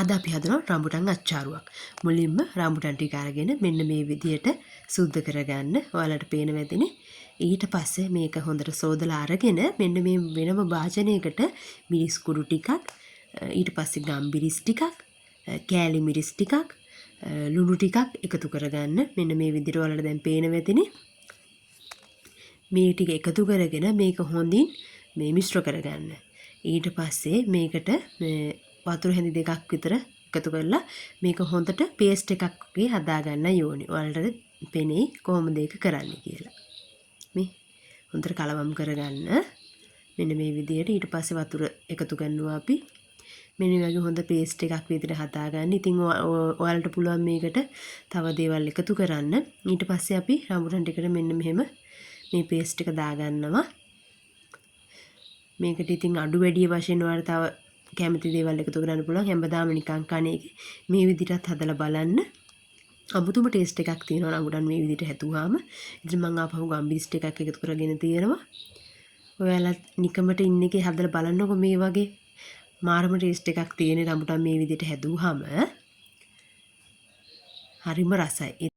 අද අපි හදනවා රම්බුටන් අච්චාරුවක්. මුලින්ම රම්බුටන් ටික අරගෙන මෙන්න මේ විදියට සුද්ධ කරගන්න. ඔයාලට පේනවා ඇතිනේ. ඊට පස්සේ මේක හොඳට සෝදලා අරගෙන මෙන්න මේ වෙනම භාජනයකට මිරිස් කුඩු ටිකක්, ඊට පස්සේ ගම්බිරිස් ටිකක්, කෑලි මිරිස් ටිකක්, ලුණු ටිකක් එකතු කරගන්න. මෙන්න මේ විදියට ඔයාලට දැන් පේනවා ඇතිනේ. මේ ටික එකතු කරගෙන මේක හොඳින් මේ මිශ්‍ර කරගන්න. ඊට පස්සේ මේකට වතුර හැඳි දෙකක් විතර එකතු කරලා මේක හොඳට පේස්ට් එකක් වගේ හදාගන්න ඕනේ. ඔයාලට පෙනේ කොහොමද ඒක කරන්නේ කියලා. මේ හොඳට කලවම් කරගන්න. මෙන්න මේ විදියට ඊට පස්සේ වතුර එකතු කරනවා අපි. මෙන්න මේ වගේ හොඳ පේස්ට් එකක් විදිහට හදාගන්න. ඉතින් ඔයාලට පුළුවන් මේකට තව දේවල් එකතු කරන්න. ඊට පස්සේ අපි රම්බුටන් ටිකට මෙන්න මෙහෙම මේ පේස්ට් එක දාගන්නවා. මේකට ඉතින් අඩු වැඩි වශයෙන් ඔයාලට තව කැමති දේවල් එකතු කරන්න පුළුවන්. හැමදාම නිකන් කන එක මේ විදිහටත් හදලා බලන්න. අමුතුම ටේස්ට් එකක් තියෙනවා රම්බුටන් මේ විදිහට හැදුවාම. ඉතින් මම ආපහු ගම්බිරිස් ටිකක් එකතු කරගෙන තියෙනවා. ඔයාලා නිකමට ඉන්න එකේ හදලා බලන්නකො මේ වගේ මාරම ටේස්ට් එකක් තියෙන රම්බුටන් මේ විදිහට හැදුවාම හරිම රසයි.